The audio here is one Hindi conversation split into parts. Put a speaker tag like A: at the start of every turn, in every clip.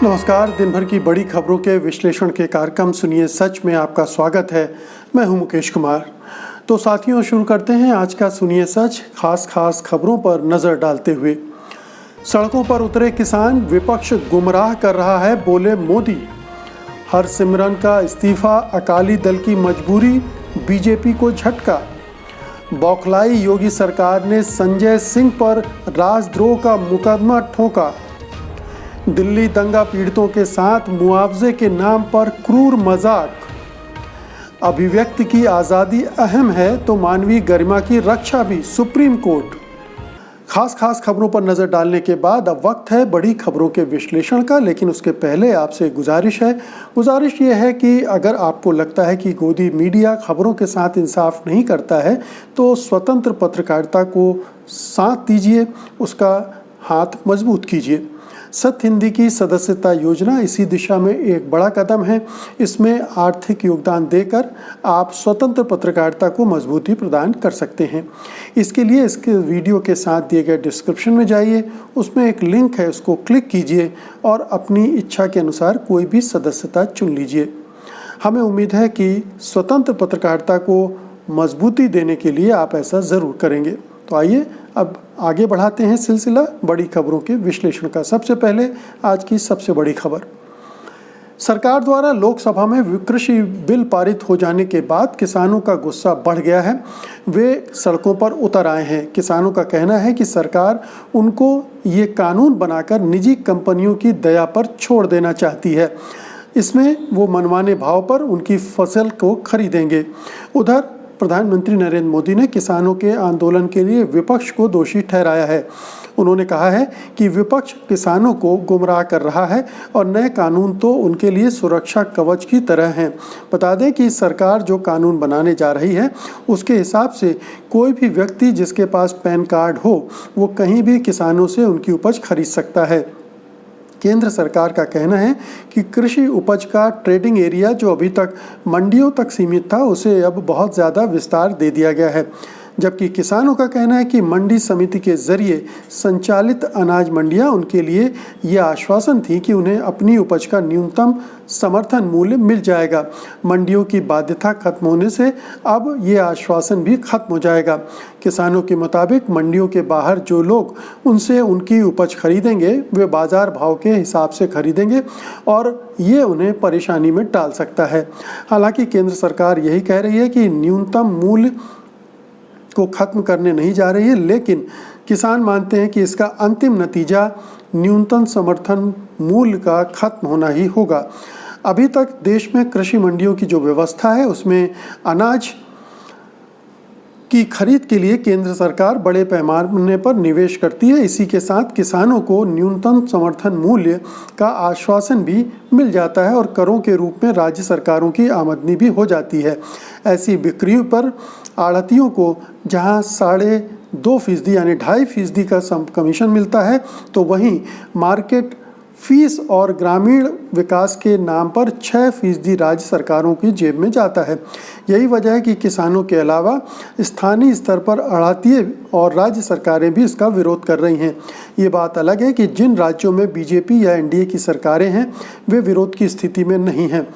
A: नमस्कार। दिन भर की बड़ी खबरों के विश्लेषण के कार्यक्रम सुनिए सच में आपका स्वागत है। मैं हूं मुकेश कुमार। तो साथियों, शुरू करते हैं आज का सुनिए सच खास खबरों पर नजर डालते हुए। सड़कों पर उतरे किसान, विपक्ष गुमराह कर रहा है, बोले मोदी। हरसिमरन का इस्तीफा, अकाली दल की मजबूरी, बीजेपी को झटका। बौखलाई योगी सरकार ने संजय सिंह पर राजद्रोह का मुकदमा ठोका। दिल्ली दंगा पीड़ितों के साथ मुआवजे के नाम पर क्रूर मजाक। अभिव्यक्ति की आज़ादी अहम है तो मानवीय गरिमा की रक्षा भी, सुप्रीम कोर्ट। खास खबरों पर नज़र डालने के बाद अब वक्त है बड़ी खबरों के विश्लेषण का। लेकिन उसके पहले आपसे गुजारिश ये है कि अगर आपको लगता है कि गोदी मीडिया खबरों के साथ इंसाफ नहीं करता है तो स्वतंत्र पत्रकारिता को साथ दीजिए, उसका हाथ मजबूत कीजिए। सत्य हिंदी की सदस्यता योजना इसी दिशा में एक बड़ा कदम है। इसमें आर्थिक योगदान देकर आप स्वतंत्र पत्रकारिता को मजबूती प्रदान कर सकते हैं। इसके लिए इसके वीडियो के साथ दिए गए डिस्क्रिप्शन में जाइए, उसमें एक लिंक है, उसको क्लिक कीजिए और अपनी इच्छा के अनुसार कोई भी सदस्यता चुन लीजिए। हमें उम्मीद है कि स्वतंत्र पत्रकारिता को मजबूती देने के लिए आप ऐसा ज़रूर करेंगे। तो आइए अब आगे बढ़ाते हैं सिलसिला बड़ी खबरों के विश्लेषण का। सबसे पहले आज की सबसे बड़ी खबर। सरकार द्वारा लोकसभा में कृषि बिल पारित हो जाने के बाद किसानों का गुस्सा बढ़ गया है। वे सड़कों पर उतर आए हैं। किसानों का कहना है कि सरकार उनको ये कानून बनाकर निजी कंपनियों की दया पर छोड़ देना चाहती है। इसमें वो मनमाने भाव पर उनकी फसल को खरीदेंगे। उधर प्रधानमंत्री नरेंद्र मोदी ने किसानों के आंदोलन के लिए विपक्ष को दोषी ठहराया है। उन्होंने कहा है कि विपक्ष किसानों को गुमराह कर रहा है और नए कानून तो उनके लिए सुरक्षा कवच की तरह हैं। बता दें कि सरकार जो कानून बनाने जा रही है उसके हिसाब से कोई भी व्यक्ति जिसके पास पैन कार्ड हो वो कहीं भी किसानों से उनकी उपज खरीद सकता है। केंद्र सरकार का कहना है कि कृषि उपज का ट्रेडिंग एरिया जो अभी तक मंडियों तक सीमित था उसे अब बहुत ज़्यादा विस्तार दे दिया गया है। जबकि किसानों का कहना है कि मंडी समिति के जरिए संचालित अनाज मंडियां उनके लिए यह आश्वासन थी कि उन्हें अपनी उपज का न्यूनतम समर्थन मूल्य मिल जाएगा। मंडियों की बाध्यता खत्म होने से अब ये आश्वासन भी खत्म हो जाएगा। किसानों के मुताबिक मंडियों के बाहर जो लोग उनसे उनकी उपज खरीदेंगे वे बाजार भाव के हिसाब से खरीदेंगे और ये उन्हें परेशानी में डाल सकता है। हालांकि केंद्र सरकार यही कह रही है कि न्यूनतम मूल्य को खत्म करने नहीं जा रही है, लेकिन किसान मानते हैं कि इसका अंतिम नतीजा न्यूनतम समर्थन मूल्य का खत्म होना ही होगा। अभी तक देश में कृषि मंडियों की जो व्यवस्था है उसमें अनाज की खरीद के लिए केंद्र सरकार बड़े पैमाने पर निवेश करती है। इसी के साथ किसानों को न्यूनतम समर्थन मूल्य का आश्वासन भी मिल जाता है और करों के रूप में राज्य सरकारों की आमदनी भी हो जाती है। ऐसी बिक्री पर आढ़तियों को जहां 2.5% यानी 2.5% का कमीशन मिलता है तो वहीं मार्केट फीस और ग्रामीण विकास के नाम पर 6% राज्य सरकारों की जेब में जाता है। यही वजह है कि किसानों के अलावा स्थानीय स्तर पर आढ़तिये और राज्य सरकारें भी इसका विरोध कर रही हैं। ये बात अलग है कि जिन राज्यों में बीजेपी या एनडीए की सरकारें हैं वे विरोध की स्थिति में नहीं हैं।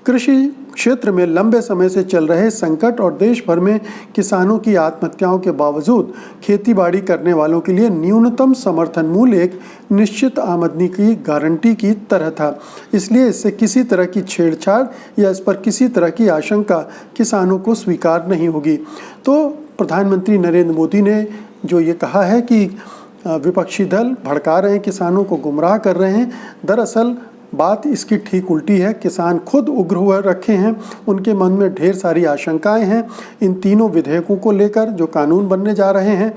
A: कृषि क्षेत्र में लंबे समय से चल रहे संकट और देश भर में किसानों की आत्महत्याओं के बावजूद खेतीबाड़ी करने वालों के लिए न्यूनतम समर्थन मूल्य एक निश्चित आमदनी की गारंटी की तरह था। इसलिए इससे किसी तरह की छेड़छाड़ या इस पर किसी तरह की आशंका किसानों को स्वीकार नहीं होगी। तो प्रधानमंत्री नरेंद्र मोदी ने जो ये कहा है कि विपक्षी दल भड़का रहे हैं, किसानों को गुमराह कर रहे हैं, दरअसल बात इसकी ठीक उल्टी है। किसान खुद उग्र हुए रखे हैं, उनके मन में ढेर सारी आशंकाएं हैं इन तीनों विधेयकों को लेकर जो कानून बनने जा रहे हैं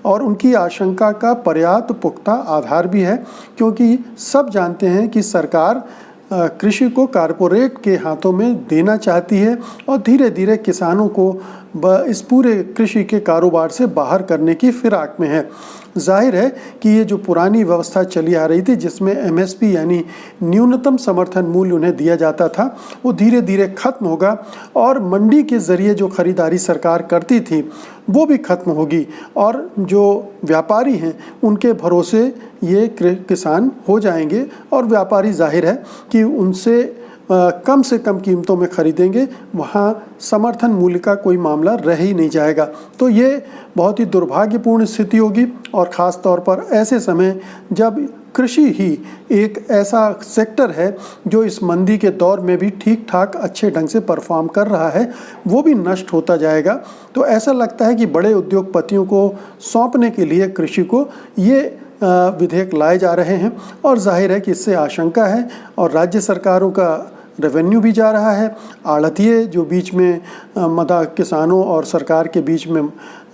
A: और उनकी आशंका का पर्याप्त पुख्ता आधार भी है, क्योंकि सब जानते हैं कि सरकार कृषि को कारपोरेट के हाथों में देना चाहती है और धीरे धीरे किसानों को इस पूरे कृषि के कारोबार से बाहर करने की फिराक में है। जाहिर है कि ये जो पुरानी व्यवस्था चली आ रही थी जिसमें एमएसपी यानी न्यूनतम समर्थन मूल्य उन्हें दिया जाता था, वो धीरे धीरे खत्म होगा और मंडी के ज़रिए जो खरीदारी सरकार करती थी वो भी खत्म होगी और जो व्यापारी हैं उनके भरोसे ये किसान हो जाएंगे और व्यापारी जाहिर है कि उनसे कम से कम कीमतों में खरीदेंगे, वहाँ समर्थन मूल्य का कोई मामला रह ही नहीं जाएगा। तो ये बहुत ही दुर्भाग्यपूर्ण स्थिति होगी और ख़ास तौर पर ऐसे समय जब कृषि ही एक ऐसा सेक्टर है जो इस मंदी के दौर में भी ठीक ठाक अच्छे ढंग से परफॉर्म कर रहा है, वो भी नष्ट होता जाएगा। तो ऐसा लगता है कि बड़े उद्योगपतियों को सौंपने के लिए कृषि को ये विधेयक लाए जा रहे हैं और जाहिर है कि इससे आशंका है और राज्य सरकारों का रेवेन्यू भी जा रहा है। आढ़तिये जो बीच में किसानों और सरकार के बीच में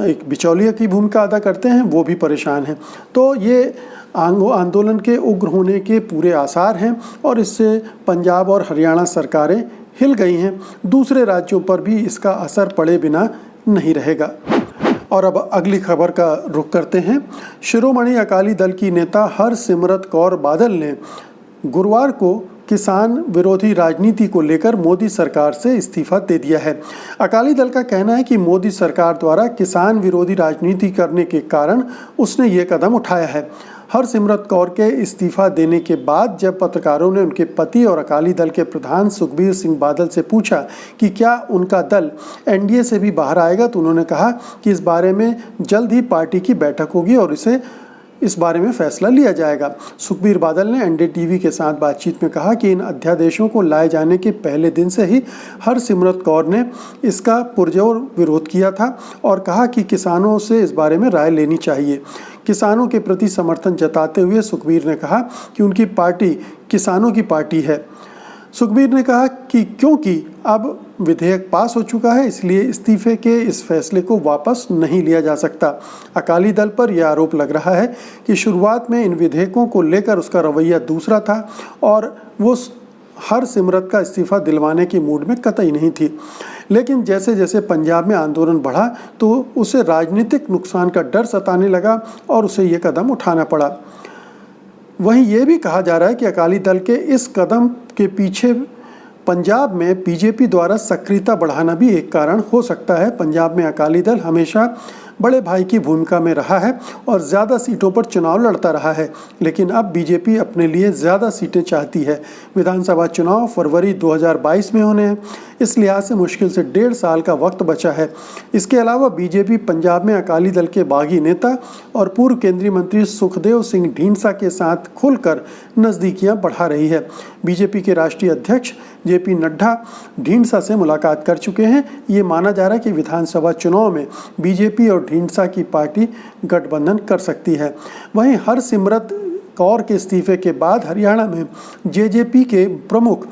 A: एक बिचौलिया की भूमिका अदा करते हैं वो भी परेशान हैं। तो ये आंदोलन के उग्र होने के पूरे आसार हैं और इससे पंजाब और हरियाणा सरकारें हिल गई हैं। दूसरे राज्यों पर भी इसका असर पड़े बिना नहीं रहेगा। और अब अगली खबर का रुख करते हैं। शिरोमणि अकाली दल की नेता हरसिमरत कौर बादल ने गुरुवार को किसान विरोधी राजनीति को लेकर मोदी सरकार से इस्तीफा दे दिया है। अकाली दल का कहना है कि मोदी सरकार द्वारा किसान विरोधी राजनीति करने के कारण उसने ये कदम उठाया है। हरसिमरत कौर के इस्तीफा देने के बाद जब पत्रकारों ने उनके पति और अकाली दल के प्रधान सुखबीर सिंह बादल से पूछा कि क्या उनका दल एनडीए से भी बाहर आएगा, तो उन्होंने कहा कि इस बारे में जल्द ही पार्टी की बैठक होगी और इस बारे में फैसला लिया जाएगा। सुखबीर बादल ने एनडीटीवी के साथ बातचीत में कहा कि इन अध्यादेशों को लाए जाने के पहले दिन से ही हरसिमरत कौर ने इसका पुरजोर विरोध किया था और कहा कि किसानों से इस बारे में राय लेनी चाहिए। किसानों के प्रति समर्थन जताते हुए सुखबीर ने कहा कि उनकी पार्टी किसानों की पार्टी है। सुखबीर ने कहा कि क्योंकि अब विधेयक पास हो चुका है इसलिए इस्तीफे के इस फैसले को वापस नहीं लिया जा सकता। अकाली दल पर यह आरोप लग रहा है कि शुरुआत में इन विधेयकों को लेकर उसका रवैया दूसरा था और वो हरसिमरत का इस्तीफा दिलवाने की मूड में कतई नहीं थी। लेकिन जैसे जैसे पंजाब में आंदोलन बढ़ा तो उसे राजनीतिक नुकसान का डर सताने लगा और उसे ये कदम उठाना पड़ा। वहीं ये भी कहा जा रहा है कि अकाली दल के इस कदम के पीछे पंजाब में बीजेपी द्वारा सक्रियता बढ़ाना भी एक कारण हो सकता है। पंजाब में अकाली दल हमेशा बड़े भाई की भूमिका में रहा है और ज़्यादा सीटों पर चुनाव लड़ता रहा है, लेकिन अब बीजेपी अपने लिए ज़्यादा सीटें चाहती है। विधानसभा चुनाव फरवरी 2022 में होने हैं, इस लिहाज से मुश्किल से 1.5 साल का वक्त बचा है। इसके अलावा बीजेपी पंजाब में अकाली दल के बागी नेता और पूर्व केंद्रीय मंत्री सुखदेव सिंह ढींडसा के साथ खुलकर नज़दीकियां बढ़ा रही है। बीजेपी के राष्ट्रीय अध्यक्ष जेपी नड्डा ढींडसा से मुलाकात कर चुके हैं। ये माना जा रहा है कि विधानसभा चुनाव में बीजेपी और ढींडसा की पार्टी गठबंधन कर सकती है। वहीं हरसिमरत कौर के इस्तीफे के बाद हरियाणा में जेजेपी के प्रमुख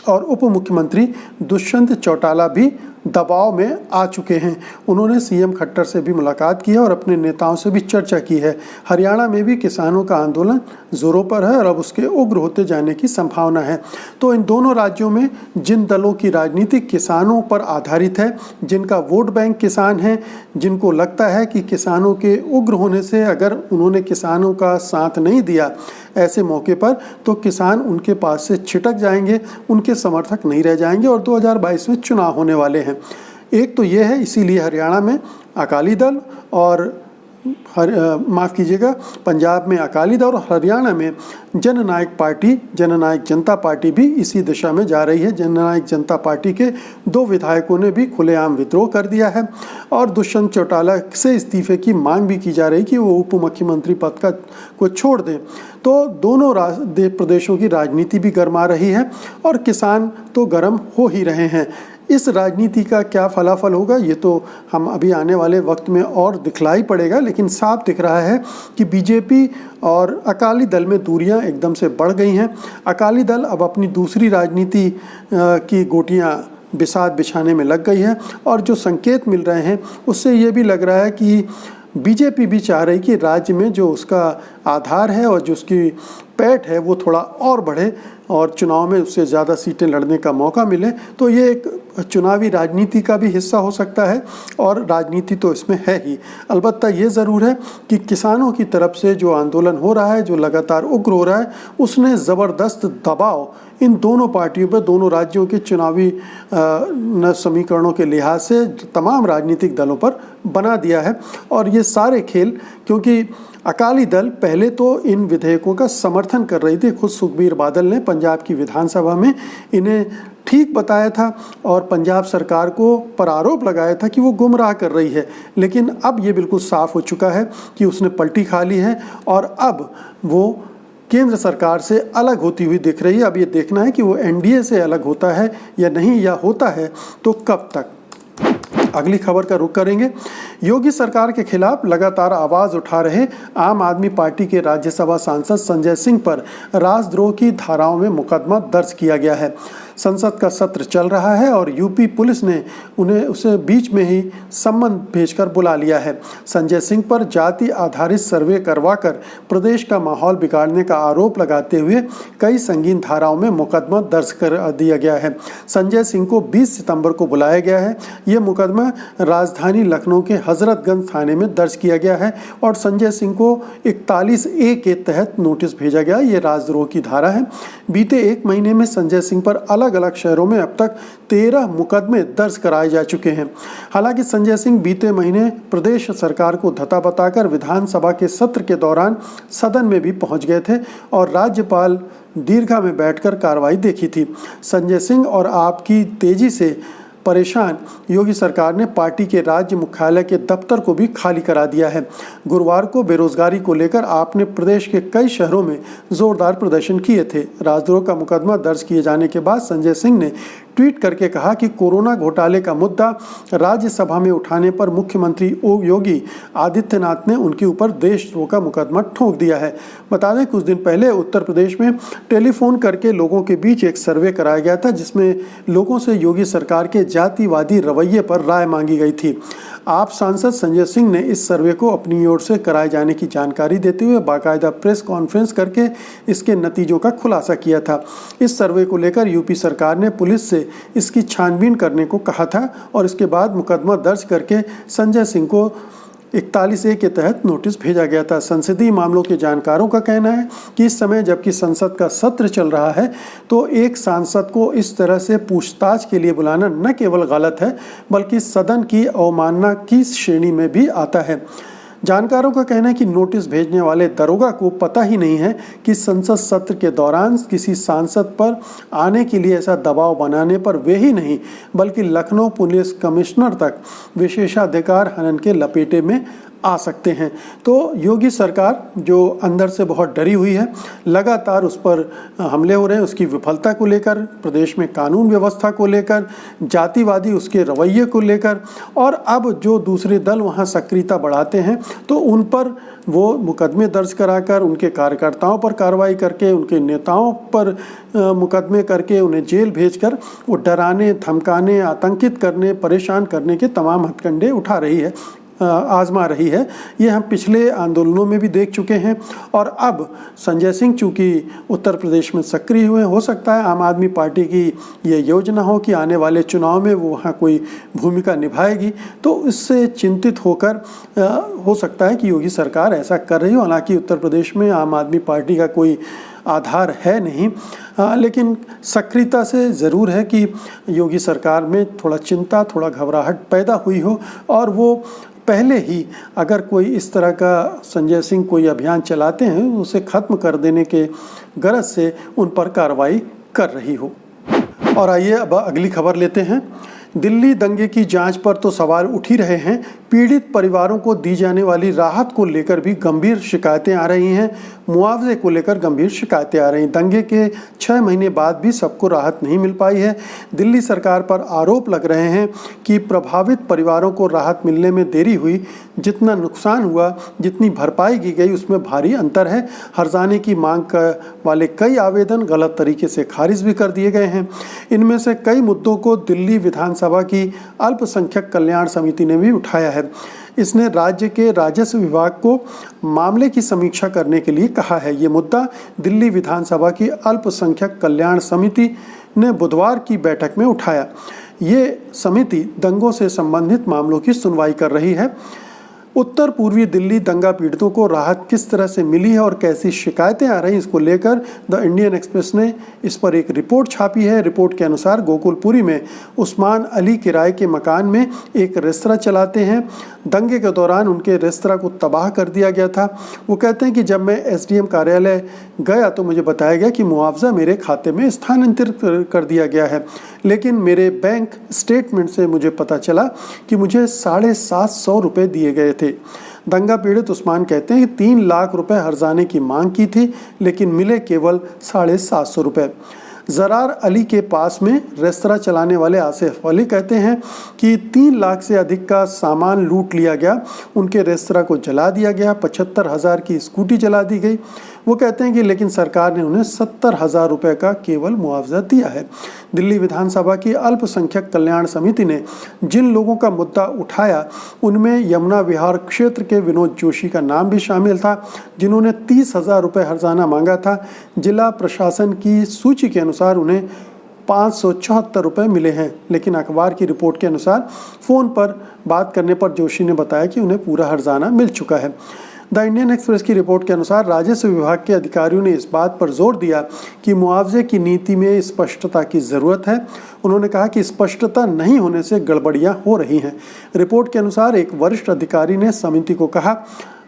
A: और उप मुख्यमंत्री दुष्यंत चौटाला भी दबाव में आ चुके हैं। उन्होंने सीएम खट्टर से भी मुलाकात की है और अपने नेताओं से भी चर्चा की है। हरियाणा में भी किसानों का आंदोलन जोरों पर है और अब उसके उग्र होते जाने की संभावना है। तो इन दोनों राज्यों में जिन दलों की राजनीति किसानों पर आधारित है, जिनका वोट बैंक किसान है, जिनको लगता है कि किसानों के उग्र होने से अगर उन्होंने किसानों का साथ नहीं दिया ऐसे मौके पर तो किसान उनके पास से छिटक जाएंगे, उनके समर्थक नहीं रह जाएंगे और 2022 में चुनाव होने वाले हैं। एक तो ये है, इसीलिए हरियाणा में अकाली दल और माफ़ कीजिएगा, पंजाब में अकाली दल और हरियाणा में जननायक पार्टी, जननायक जनता पार्टी भी इसी दिशा में जा रही है। जननायक जनता पार्टी के 2 विधायकों ने भी खुलेआम विद्रोह कर दिया है और दुष्यंत चौटाला से इस्तीफे की मांग भी की जा रही कि वो उप मुख्यमंत्री पद को छोड़ दें। तो दोनों प्रदेशों की राजनीति भी गर्मा रही है और किसान तो गर्म हो ही रहे हैं। इस राजनीति का क्या फलाफल होगा ये तो हम अभी आने वाले वक्त में और दिखलाई पड़ेगा, लेकिन साफ दिख रहा है कि बीजेपी और अकाली दल में दूरियां एकदम से बढ़ गई हैं। अकाली दल अब अपनी दूसरी राजनीति की गोटियां बिछाने में लग गई है और जो संकेत मिल रहे हैं उससे ये भी लग रहा है कि बीजेपी भी चाह रही कि राज्य में जो उसका आधार है और जो उसकी पैठ है वो थोड़ा और बढ़े और चुनाव में उससे ज़्यादा सीटें लड़ने का मौका मिले। तो ये एक चुनावी राजनीति का भी हिस्सा हो सकता है और राजनीति तो इसमें है ही। अलबत्ता ये ज़रूर है कि किसानों की तरफ से जो आंदोलन हो रहा है, जो लगातार उग्र हो रहा है, उसने ज़बरदस्त दबाव इन दोनों पार्टियों पर, दोनों राज्यों के चुनावी समीकरणों के लिहाज से तमाम राजनीतिक दलों पर बना दिया है। और ये सारे खेल, क्योंकि अकाली दल पहले तो इन विधेयकों का समर्थन कर रही थी, खुद सुखबीर बादल ने पंजाब की विधानसभा में इन्हें ठीक बताया था और पंजाब सरकार को पर आरोप लगाया था कि वो गुमराह कर रही है। लेकिन अब ये बिल्कुल साफ हो चुका है कि उसने पलटी खा ली है और अब वो केंद्र सरकार से अलग होती हुई दिख रही है। अब ये देखना है कि वो एनडीए से अलग होता है या नहीं, या होता है तो कब तक। अगली खबर का रुख करेंगे। योगी सरकार के खिलाफ लगातार आवाज उठा रहे आम आदमी पार्टी के राज्यसभा सांसद संजय सिंह पर राजद्रोह की धाराओं में मुकदमा दर्ज किया गया है। संसद का सत्र चल रहा है और यूपी पुलिस ने उसे बीच में ही सम्मन भेजकर बुला लिया है। संजय सिंह पर जाति आधारित सर्वे करवाकर प्रदेश का माहौल बिगाड़ने का आरोप लगाते हुए कई संगीन धाराओं में मुकदमा दर्ज कर दिया गया है। संजय सिंह को 20 सितंबर को बुलाया गया है। ये मुकदमा राजधानी लखनऊ के हजरतगंज थाने में दर्ज किया गया है और संजय सिंह को 41A के तहत नोटिस भेजा गया। ये राजद्रोह की धारा है। बीते 1 महीने में संजय सिंह पर अलग अलग शहरों में अब तक 13 मुकदमे दर्ज कराए जा चुके हैं। हालांकि संजय सिंह बीते महीने प्रदेश सरकार को धता बताकर विधानसभा के सत्र के दौरान सदन में भी पहुंच गए थे और राज्यपाल दीर्घा में बैठकर कार्रवाई देखी थी। संजय सिंह और आपकी तेजी से परेशान योगी सरकार ने पार्टी के राज्य मुख्यालय के दफ्तर को भी खाली करा दिया है। गुरुवार को बेरोजगारी को लेकर आपने प्रदेश के कई शहरों में जोरदार प्रदर्शन किए थे। राजद्रोह का मुकदमा दर्ज किए जाने के बाद संजय सिंह ने ट्वीट करके कहा कि कोरोना घोटाले का मुद्दा राज्यसभा में उठाने पर मुख्यमंत्री योगी आदित्यनाथ ने उनके ऊपर देशद्रोह का मुकदमा ठोक दिया है। बता दें, कुछ दिन पहले उत्तर प्रदेश में टेलीफोन करके लोगों के बीच एक सर्वे कराया गया था जिसमें लोगों से योगी सरकार के जातिवादी रवैये पर राय मांगी गई थी। आप सांसद संजय सिंह ने इस सर्वे को अपनी ओर से कराए जाने की जानकारी देते हुए बाकायदा प्रेस कॉन्फ्रेंस करके इसके नतीजों का खुलासा किया था। इस सर्वे को लेकर यूपी सरकार ने पुलिस से इसकी छानबीन करने को कहा था और इसके बाद मुकदमा दर्ज करके संजय सिंह को 41A के तहत नोटिस भेजा गया था। संसदीय मामलों के जानकारों का कहना है कि इस समय जबकि संसद का सत्र चल रहा है तो एक सांसद को इस तरह से पूछताछ के लिए बुलाना न केवल गलत है बल्कि सदन की अवमानना की श्रेणी में भी आता है। जानकारों का कहना है कि नोटिस भेजने वाले दरोगा को पता ही नहीं है कि संसद सत्र के दौरान किसी सांसद पर आने के लिए ऐसा दबाव बनाने पर वे ही नहीं बल्कि लखनऊ पुलिस कमिश्नर तक विशेषाधिकार हनन के लपेटे में आ सकते हैं। तो योगी सरकार जो अंदर से बहुत डरी हुई है, लगातार उस पर हमले हो रहे हैं, उसकी विफलता को लेकर, प्रदेश में कानून व्यवस्था को लेकर, जातिवादी उसके रवैये को लेकर, और अब जो दूसरे दल वहाँ सक्रियता बढ़ाते हैं तो उन पर वो मुकदमे दर्ज कराकर, उनके कार्यकर्ताओं पर कार्रवाई करके, उनके नेताओं पर मुकदमे करके, उन्हें जेल भेजकर वो डराने, धमकाने, आतंकित करने, परेशान करने के तमाम हथकंडे उठा रही है, आजमा रही है। ये हम पिछले आंदोलनों में भी देख चुके हैं और अब संजय सिंह चूँकि उत्तर प्रदेश में सक्रिय हुए, हो सकता है आम आदमी पार्टी की ये योजना हो कि आने वाले चुनाव में वो वहाँ कोई भूमिका निभाएगी, तो इससे चिंतित होकर हो सकता है कि योगी सरकार ऐसा कर रही हो। हालांकि उत्तर प्रदेश में आम आदमी पार्टी का कोई आधार है नहीं, लेकिन सक्रियता से ज़रूर है कि योगी सरकार में थोड़ा चिंता, थोड़ा घबराहट पैदा हुई हो और वो पहले ही अगर कोई इस तरह का संजय सिंह कोई अभियान चलाते हैं उसे ख़त्म कर देने के गरज से उन पर कार्रवाई कर रही हो। और आइए अब अगली खबर लेते हैं। दिल्ली दंगे की जांच पर तो सवाल उठ ही रहे हैं, पीड़ित परिवारों को दी जाने वाली राहत को लेकर भी गंभीर शिकायतें आ रही हैं, मुआवजे को लेकर गंभीर शिकायतें आ रही हैं। दंगे के 6 महीने बाद भी सबको राहत नहीं मिल पाई है। दिल्ली सरकार पर आरोप लग रहे हैं कि प्रभावित परिवारों को राहत मिलने में देरी हुई, जितना नुकसान हुआ, जितनी भरपाई की गई उसमें भारी अंतर है। हर्जाने की मांग वाले कई आवेदन गलत तरीके से खारिज भी कर दिए गए हैं। इनमें से कई मुद्दों को दिल्ली विधानसभा की अल्पसंख्यक कल्याण समिति ने भी उठाया है। इसने राज्य के राजस्व विभाग को मामले की समीक्षा करने के लिए कहा है। ये मुद्दा दिल्ली विधानसभा की अल्पसंख्यक कल्याण समिति ने बुधवार की बैठक में उठाया। ये समिति दंगों से संबंधित मामलों की सुनवाई कर रही है। उत्तर पूर्वी दिल्ली दंगा पीड़ितों को राहत किस तरह से मिली है और कैसी शिकायतें आ रही हैं, इसको लेकर द इंडियन एक्सप्रेस ने इस पर एक रिपोर्ट छापी है। रिपोर्ट के अनुसार गोकुलपुरी में उस्मान अली किराए के मकान में एक रेस्तरां चलाते हैं। दंगे के दौरान उनके रेस्तरां को तबाह कर दिया गया था। वो कहते हैं कि जब मैं एसडीएम कार्यालय गया तो मुझे बताया गया कि मुआवजा मेरे खाते में स्थानांतरित कर दिया गया है, लेकिन मेरे बैंक स्टेटमेंट से मुझे पता चला कि मुझे 750 रुपये दिए गए थे। दंगा पीड़ित उस्मान कहते हैं कि 3 लाख रुपए हर्जाने की मांग की थी, लेकिन मिले केवल 750 रुपये। जरार अली के पास में रेस्तरां चलाने वाले आसिफ अली कहते हैं कि 3 लाख से अधिक का सामान लूट लिया गया। उनके रेस्तरां को जला दिया गया, 75,000 की स्कूटी जला दी गई। वो कहते हैं कि लेकिन सरकार ने उन्हें 70,000 रुपये का केवल मुआवजा दिया है। दिल्ली विधानसभा की अल्पसंख्यक कल्याण समिति ने जिन लोगों का मुद्दा उठाया उनमें यमुना विहार क्षेत्र के विनोद जोशी का नाम भी शामिल था, जिन्होंने 30,000 रुपये हर्जाना मांगा था। जिला प्रशासन की सूची के अनुसार उन्हें 574 रुपये मिले हैं, लेकिन अखबार की रिपोर्ट के अनुसार फ़ोन पर बात करने पर जोशी ने बताया कि उन्हें पूरा हर्जाना मिल चुका है। द इंडियन एक्सप्रेस की रिपोर्ट के अनुसार राजस्व विभाग के अधिकारियों ने इस बात पर जोर दिया कि मुआवजे की नीति में स्पष्टता की ज़रूरत है। उन्होंने कहा कि स्पष्टता नहीं होने से गड़बड़ियां हो रही हैं। रिपोर्ट के अनुसार एक वरिष्ठ अधिकारी ने समिति को कहा,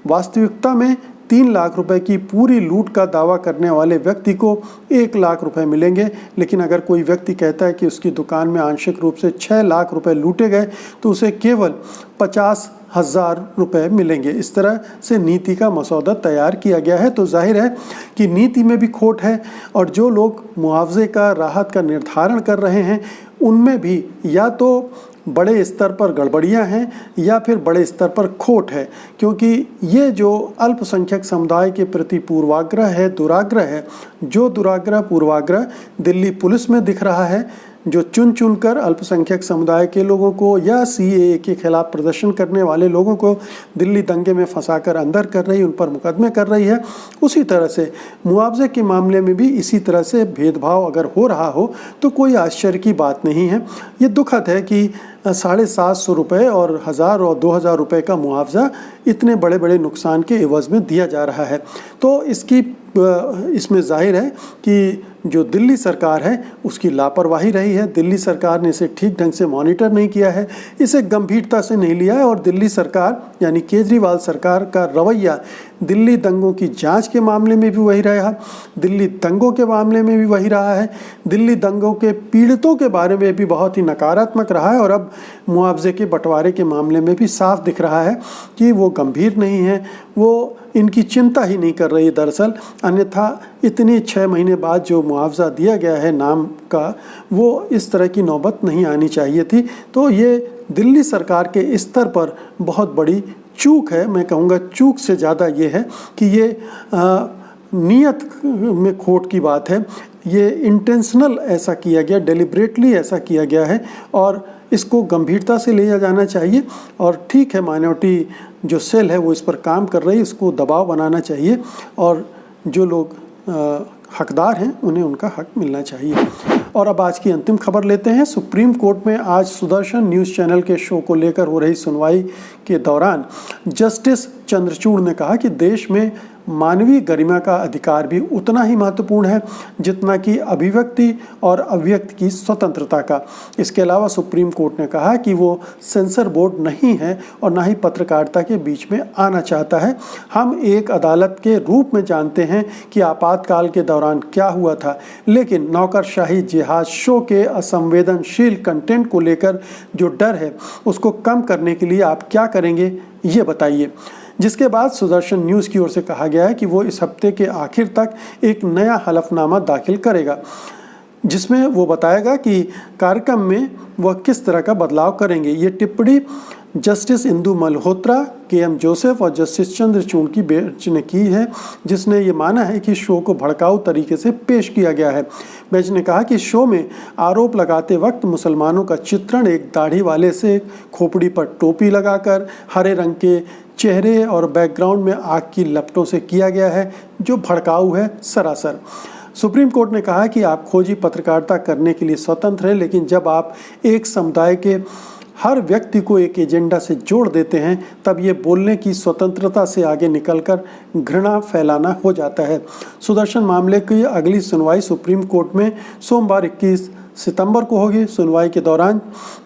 A: वास्तविकता में 3 लाख रुपए की पूरी लूट का दावा करने वाले व्यक्ति को 1 लाख रुपए मिलेंगे, लेकिन अगर कोई व्यक्ति कहता है कि उसकी दुकान में आंशिक रूप से 6 लाख रुपए लूटे गए तो उसे केवल 50,000 रुपये मिलेंगे। इस तरह से नीति का मसौदा तैयार किया गया है। तो जाहिर है कि नीति में भी खोट है और जो लोग मुआवजे का, राहत का निर्धारण कर रहे हैं उनमें भी या तो बड़े स्तर पर गड़बड़ियां हैं या फिर बड़े स्तर पर खोट है, क्योंकि ये जो अल्पसंख्यक समुदाय के प्रति पूर्वाग्रह है, दुराग्रह है, जो दुराग्रह पूर्वाग्रह दिल्ली पुलिस में दिख रहा है, जो चुन चुनकर अल्पसंख्यक समुदाय के लोगों को या सीएए के खिलाफ प्रदर्शन करने वाले लोगों को दिल्ली दंगे में फंसाकर अंदर कर रही, उन पर मुकदमे कर रही है, उसी तरह से मुआवजे के मामले में भी इसी तरह से भेदभाव अगर हो रहा हो तो कोई आश्चर्य की बात नहीं है। ये दुखद है कि 750 रुपये और 1,000 और 2,000 रुपये का मुआवजा इतने बड़े बड़े नुकसान के एवज़ में दिया जा रहा है। तो इसमें जाहिर है कि जो दिल्ली सरकार है उसकी लापरवाही रही है। दिल्ली सरकार ने इसे ठीक ढंग से मॉनिटर नहीं किया है, इसे गंभीरता से नहीं लिया है और दिल्ली सरकार यानी केजरीवाल सरकार का रवैया दिल्ली दंगों की जांच के मामले में भी वही रहा, दिल्ली दंगों के मामले में भी वही रहा है, दिल्ली दंगों के पीड़ितों के बारे में भी बहुत ही नकारात्मक रहा है और अब मुआवजे के बंटवारे के मामले में भी साफ दिख रहा है कि वो गंभीर नहीं है, वो इनकी चिंता ही नहीं कर रही दरअसल। अन्यथा इतनी 6 महीने बाद जो मुआवजा दिया गया है नाम का, वो इस तरह की नौबत नहीं आनी चाहिए थी। तो ये दिल्ली सरकार के स्तर पर बहुत बड़ी चूक है। मैं कहूँगा चूक से ज़्यादा ये है कि ये नीयत में खोट की बात है। ये इंटेंशनल ऐसा किया गया, डेलिब्रेटली ऐसा किया गया है और इसको गंभीरता से लिया जाना चाहिए। और ठीक है, माइनॉरिटी जो सेल है वो इस पर काम कर रही है, इसको दबाव बनाना चाहिए और जो लोग हकदार हैं उन्हें उनका हक मिलना चाहिए। और अब आज की अंतिम खबर लेते हैं। सुप्रीम कोर्ट में आज सुदर्शन न्यूज़ चैनल के शो को लेकर हो रही सुनवाई के दौरान जस्टिस चंद्रचूड़ ने कहा कि देश में मानवीय गरिमा का अधिकार भी उतना ही महत्वपूर्ण है जितना कि अभिव्यक्ति और अभिव्यक्ति की स्वतंत्रता का। इसके अलावा सुप्रीम कोर्ट ने कहा कि वो सेंसर बोर्ड नहीं है और ना ही पत्रकारिता के बीच में आना चाहता है। हम एक अदालत के रूप में जानते हैं कि आपातकाल के दौरान क्या हुआ था, लेकिन नौकरशाही जिहाद शो के असंवेदनशील कंटेंट को लेकर जो डर है उसको कम करने के लिए आप क्या करेंगे, ये बताइए। जिसके बाद सुदर्शन न्यूज़ की ओर से कहा गया है कि वो इस हफ्ते के आखिर तक एक नया हलफनामा दाखिल करेगा जिसमें वो बताएगा कि कार्यक्रम में वह किस तरह का बदलाव करेंगे। ये टिप्पणी justice Indu Malhotra, KM. Joseph और जस्टिस चंद्रचूड़ की बेंच ने की है, जिसने ये माना है कि शो को भड़काऊ तरीके से पेश किया गया है। बेंच ने कहा कि शो में आरोप लगाते वक्त मुसलमानों का चित्रण एक दाढ़ी वाले से खोपड़ी पर टोपी लगाकर हरे रंग के चेहरे और बैकग्राउंड में आग की लपटों से किया गया है, जो भड़काऊ है सरासर। सुप्रीम कोर्ट ने कहा कि आप खोजी पत्रकारिता करने के लिए स्वतंत्र हैं, लेकिन जब आप एक समुदाय के हर व्यक्ति को एक एजेंडा से जोड़ देते हैं तब ये बोलने की स्वतंत्रता से आगे निकलकर घृणा फैलाना हो जाता है। सुदर्शन मामले की अगली सुनवाई सुप्रीम कोर्ट में सोमवार 21 सितंबर को होगी। सुनवाई के दौरान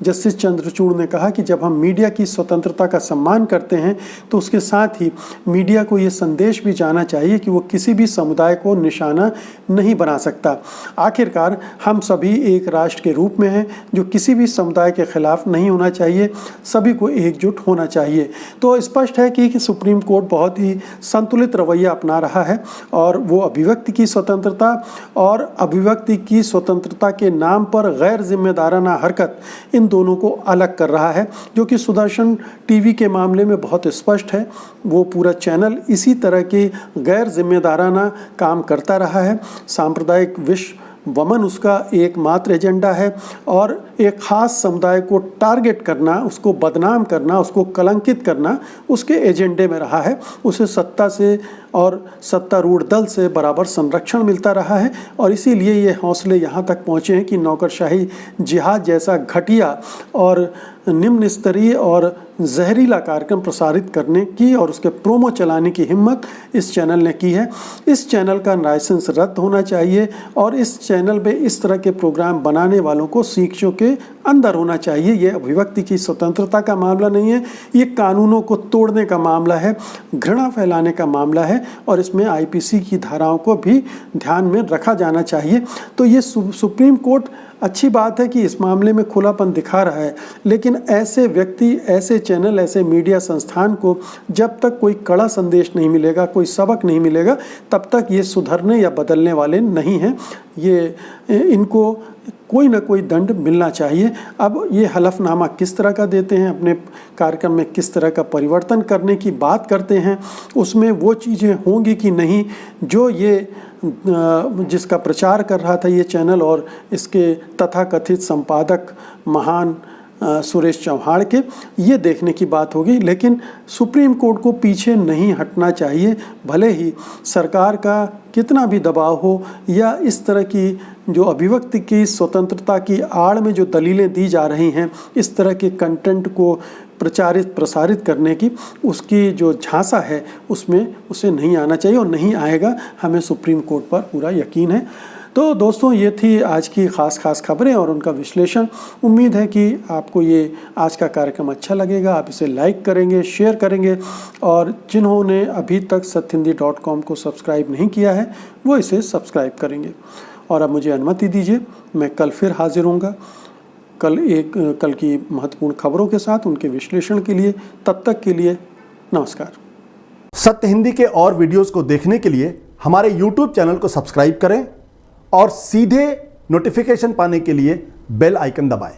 A: जस्टिस चंद्रचूड़ ने कहा कि जब हम मीडिया की स्वतंत्रता का सम्मान करते हैं तो उसके साथ ही मीडिया को ये संदेश भी जाना चाहिए कि वो किसी भी समुदाय को निशाना नहीं बना सकता। आखिरकार हम सभी एक राष्ट्र के रूप में हैं जो किसी भी समुदाय के खिलाफ नहीं होना चाहिए, सभी को एकजुट होना चाहिए। तो स्पष्ट है कि सुप्रीम कोर्ट बहुत ही संतुलित रवैया अपना रहा है और वो अभिव्यक्ति की स्वतंत्रता और अभिव्यक्ति की स्वतंत्रता के नाम पर गैर जिम्मेदाराना हरकत, इन दोनों को अलग कर रहा है, जो कि सुदर्शन टीवी के मामले में बहुत स्पष्ट है। वो पूरा चैनल इसी तरह के गैर जिम्मेदाराना काम करता रहा है। सांप्रदायिक विश्व वमन उसका एकमात्र एजेंडा है और एक ख़ास समुदाय को टारगेट करना, उसको बदनाम करना, उसको कलंकित करना उसके एजेंडे में रहा है। उसे सत्ता से और सत्तारूढ़ दल से बराबर संरक्षण मिलता रहा है और इसीलिए ये हौसले यहाँ तक पहुँचे हैं कि नौकरशाही जिहाद जैसा घटिया और निम्न स्तरीय और जहरीला कार्यक्रम प्रसारित करने की और उसके प्रोमो चलाने की हिम्मत इस चैनल ने की है। इस चैनल का लाइसेंस रद्द होना चाहिए और इस चैनल पे इस तरह के प्रोग्राम बनाने वालों को शिक्षकों के अंदर होना चाहिए। ये अभिव्यक्ति की स्वतंत्रता का मामला नहीं है, ये कानूनों को तोड़ने का मामला है, घृणा फैलाने का मामला है और इसमें आईपीसी की धाराओं को भी ध्यान में रखा जाना चाहिए। तो ये सुप्रीम कोर्ट अच्छी बात है कि इस मामले में खुलापन दिखा रहा है, लेकिन ऐसे व्यक्ति, ऐसे चैनल, ऐसे मीडिया संस्थान को जब तक कोई कड़ा संदेश नहीं मिलेगा, कोई सबक नहीं मिलेगा, तब तक ये सुधरने या बदलने वाले नहीं हैं। ये इनको कोई ना कोई दंड मिलना चाहिए। अब ये हलफनामा किस तरह का देते हैं, अपने कार्यक्रम में किस तरह का परिवर्तन करने की बात करते हैं, उसमें वो चीज़ें होंगी कि नहीं जो ये जिसका प्रचार कर रहा था ये चैनल और इसके तथाकथित संपादक महान सुरेश चौहान के, ये देखने की बात होगी। लेकिन सुप्रीम कोर्ट को पीछे नहीं हटना चाहिए, भले ही सरकार का कितना भी दबाव हो या इस तरह की जो अभिव्यक्ति की स्वतंत्रता की आड़ में जो दलीलें दी जा रही हैं, इस तरह के कंटेंट को प्रसारित करने की उसकी जो झांसा है उसमें उसे नहीं आना चाहिए और नहीं आएगा, हमें सुप्रीम कोर्ट पर पूरा यकीन है। तो दोस्तों, ये थी आज की खास खबरें और उनका विश्लेषण। उम्मीद है कि आपको ये आज का कार्यक्रम अच्छा लगेगा, आप इसे लाइक करेंगे, शेयर करेंगे और जिन्होंने अभी तक satyhindi.com को सब्सक्राइब नहीं किया है वो इसे सब्सक्राइब करेंगे। और अब मुझे अनुमति दीजिए, मैं कल फिर हाजिर होऊंगा कल की महत्वपूर्ण खबरों के साथ, उनके विश्लेषण के लिए। तब तक के लिए नमस्कार।
B: सत्य हिंदी के और वीडियोस को देखने के लिए हमारे YouTube चैनल को सब्सक्राइब करें और सीधे नोटिफिकेशन पाने के लिए बेल आइकन दबाएं।